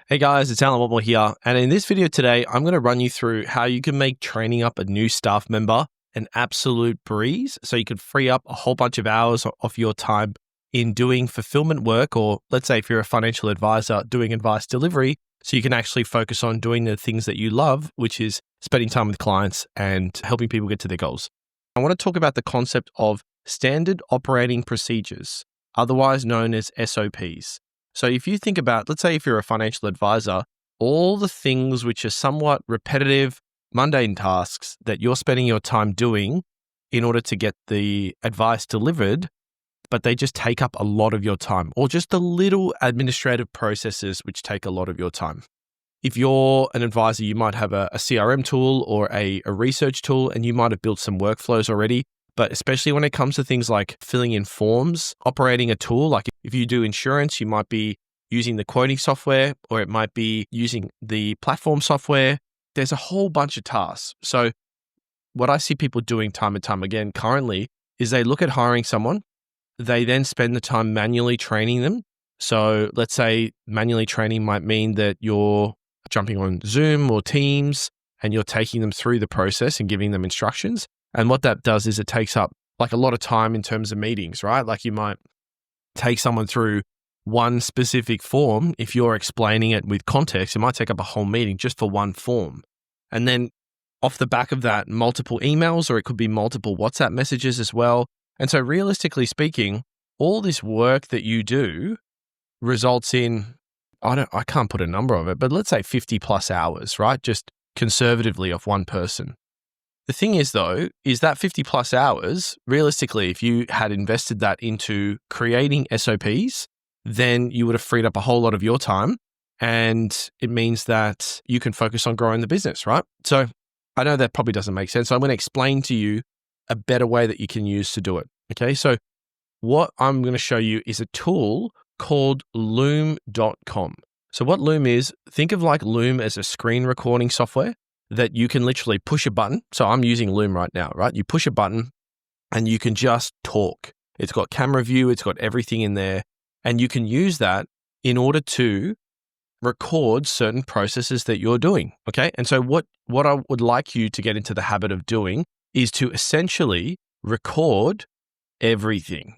Hey guys, it's Allan Whatmore here, and in this video today, I'm going to run you through how you can make training up a new staff member an absolute breeze so you can free up a whole bunch of hours of your time in doing fulfillment work, or let's say if you're a financial advisor, doing advice delivery, so you can actually focus on doing the things that you love, which is spending time with clients and helping people get to their goals. I want to talk about the concept of standard operating procedures, otherwise known as SOPs. So if you think about, let's say if you're a financial advisor, all the things which are somewhat repetitive, mundane tasks that you're spending your time doing in order to get the advice delivered, but they just take up a lot of your time, or just the little administrative processes which take a lot of your time. If you're an advisor, you might have a CRM tool or a research tool, and you might have built some workflows already. But especially when it comes to things like filling in forms, operating a tool, like if you do insurance, you might be using the quoting software, or it might be using the platform software. There's a whole bunch of tasks. So what I see people doing time and time again currently is they look at hiring someone, they then spend the time manually training them. So let's say manually training might mean that you're jumping on Zoom or Teams and you're taking them through the process and giving them instructions. And what that does is it takes up like a lot of time in terms of meetings, right? Like you might take someone through one specific form. If you're explaining it with context, it might take up a whole meeting just for one form. And then off the back of that, multiple emails, or it could be multiple WhatsApp messages as well. And so realistically speaking, all this work that you do results in, I can't put a number of it, but let's say 50 plus hours, right? Just conservatively of one person. The thing is though, is that 50 plus hours, realistically, if you had invested that into creating SOPs, then you would have freed up a whole lot of your time. And it means that you can focus on growing the business, right? So I know that probably doesn't make sense. So I'm going to explain to you a better way that you can use to do it. Okay. So what I'm going to show you is a tool called Loom.com. So what Loom is, think of like Loom as a screen recording software that you can literally push a button. So I'm using Loom right now, right? You push a button and you can just talk. It's got camera view, it's got everything in there, and you can use that in order to record certain processes that you're doing, okay? And so what I would like you to get into the habit of doing is to essentially record everything.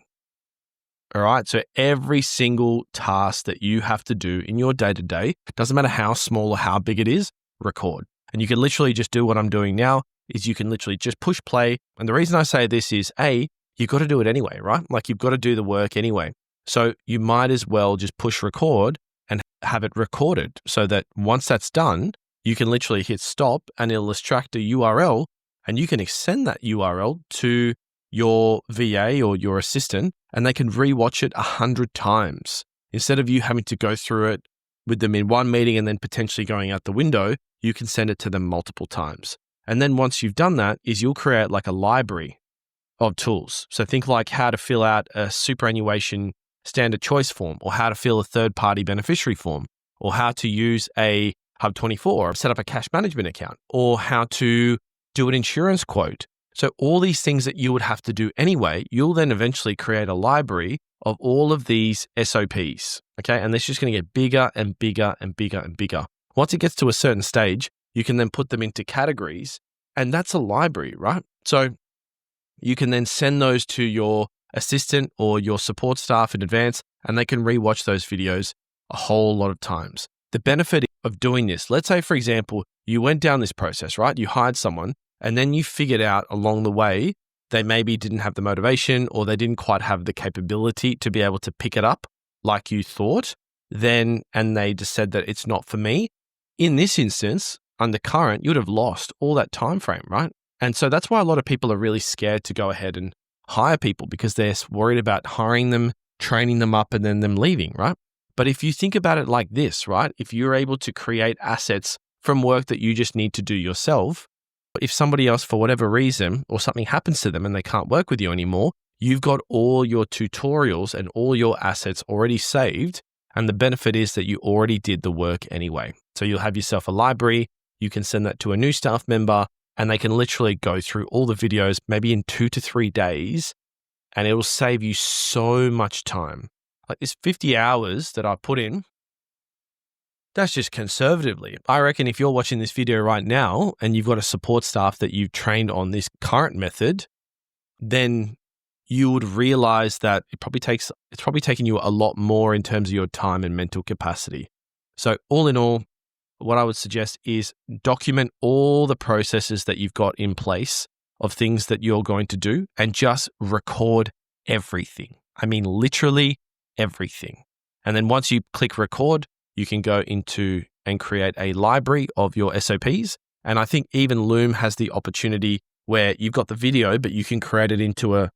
All right, so every single task that you have to do in your day-to-day, doesn't matter how small or how big it is, record. And you can literally just do what I'm doing now, is you can literally just push play. And the reason I say this is, you've got to do it anyway, right? Like you've got to do the work anyway. So you might as well just push record and have it recorded so that once that's done, you can literally hit stop and it'll extract a URL, and you can send that URL to your VA or your assistant, and they can rewatch it 100 times. Instead of you having to go through it with them in one meeting and then potentially going out the window, you can send it to them multiple times. And then once you've done that, is you'll create like a library of tools. So think like how to fill out a superannuation standard choice form, or how to fill a third-party beneficiary form, or how to use a Hub24 or set up a cash management account, or how to do an insurance quote. So all these things that you would have to do anyway, you'll then eventually create a library of all of these SOPs, okay? And it's just going to get bigger and bigger and bigger and bigger. Once it gets to a certain stage, you can then put them into categories, and that's a library, right? So you can then send those to your assistant or your support staff in advance, and they can rewatch those videos a whole lot of times. The benefit of doing this, let's say, for example, you went down this process, right? You hired someone, and then you figured out along the way they maybe didn't have the motivation, or they didn't quite have the capability to be able to pick it up like you thought, and they just said that it's not for me. In this instance, under current, you would have lost all that time frame, right? And so that's why a lot of people are really scared to go ahead and hire people, because they're worried about hiring them, training them up, and then them leaving, right? But if you think about it like this, right? If you're able to create assets from work that you just need to do yourself, if somebody else, for whatever reason, or something happens to them and they can't work with you anymore, you've got all your tutorials and all your assets already saved. And the benefit is that you already did the work anyway. So you'll have yourself a library, you can send that to a new staff member, and they can literally go through all the videos, maybe in 2 to 3 days, and it will save you so much time. Like this 50 hours that I put in, That's just conservatively. I reckon if you're watching this video right now and you've got a support staff that you've trained on this current method, then you would realize that it's probably taking you a lot more in terms of your time and mental capacity. So all in all, what I would suggest is document all the processes that you've got in place of things that you're going to do and just record everything. I mean, literally everything. And then once you click record, you can go into and create a library of your SOPs. And I think even Loom has the opportunity where you've got the video, but you can create it into a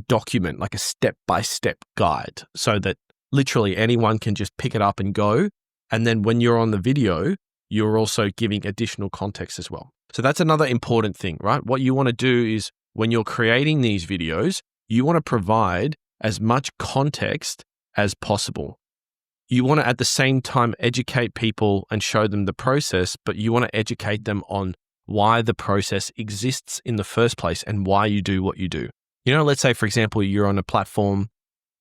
document, like a step-by-step guide, so that literally anyone can just pick it up and go. And then when you're on the video, you're also giving additional context as well. So that's another important thing, right? What you want to do is when you're creating these videos, you want to provide as much context as possible. You want to at the same time educate people and show them the process, but you want to educate them on why the process exists in the first place and why you do what you do. You know, let's say, for example, you're on a platform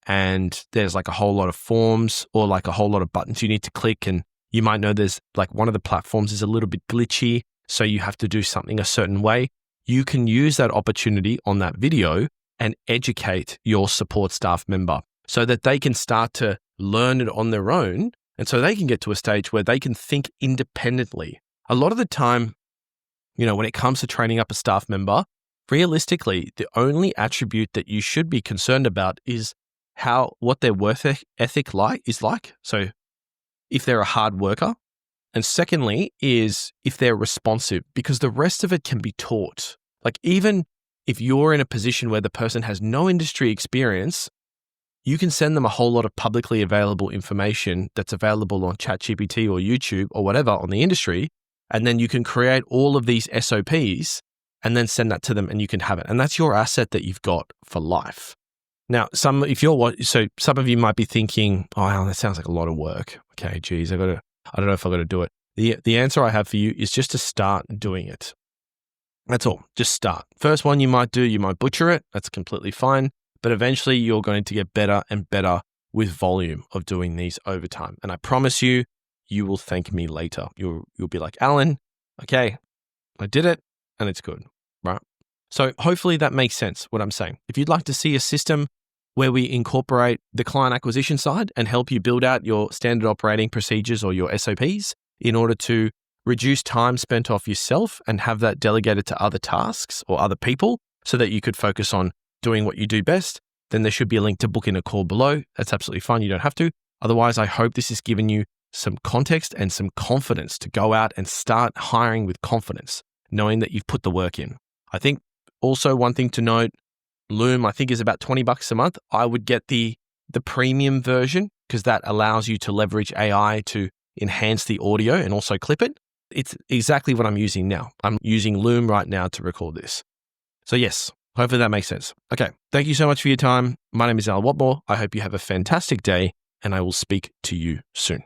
and there's like a whole lot of forms or like a whole lot of buttons you need to click. And you might know there's like one of the platforms is a little bit glitchy, so you have to do something a certain way. You can use that opportunity on that video and educate your support staff member so that they can start to learn it on their own. And so they can get to a stage where they can think independently. A lot of the time, you know, when it comes to training up a staff member, realistically, the only attribute that you should be concerned about is what their work ethic is like. So if they're a hard worker. And secondly is if they're responsive, because the rest of it can be taught. Like even if you're in a position where the person has no industry experience, you can send them a whole lot of publicly available information that's available on ChatGPT or YouTube or whatever on the industry. And then you can create all of these SOPs and then send that to them and you can have it. And that's your asset that you've got for life. Now, some of you might be thinking, oh, Allan, that sounds like a lot of work. Okay, geez, I don't know if I've got to do it. The answer I have for you is just to start doing it. That's all. Just start. First one you might butcher it. That's completely fine. But eventually you're going to get better and better with volume of doing these over time. And I promise you, you will thank me later. You'll be like, Allan, okay, I did it and it's good, right? So hopefully that makes sense, what I'm saying. If you'd like to see a system where we incorporate the client acquisition side and help you build out your standard operating procedures or your SOPs in order to reduce time spent off yourself and have that delegated to other tasks or other people so that you could focus on doing what you do best, then there should be a link to book in a call below. That's absolutely fine. You don't have to. Otherwise, I hope this has given you some context and some confidence to go out and start hiring with confidence, knowing that you've put the work in. I think also one thing to note, Loom, I think is about $20 a month. I would get the premium version because that allows you to leverage AI to enhance the audio and also clip it. It's exactly what I'm using now. I'm using Loom right now to record this. So yes, hopefully that makes sense. Okay, thank you so much for your time. My name is Allan Whatmore. I hope you have a fantastic day and I will speak to you soon.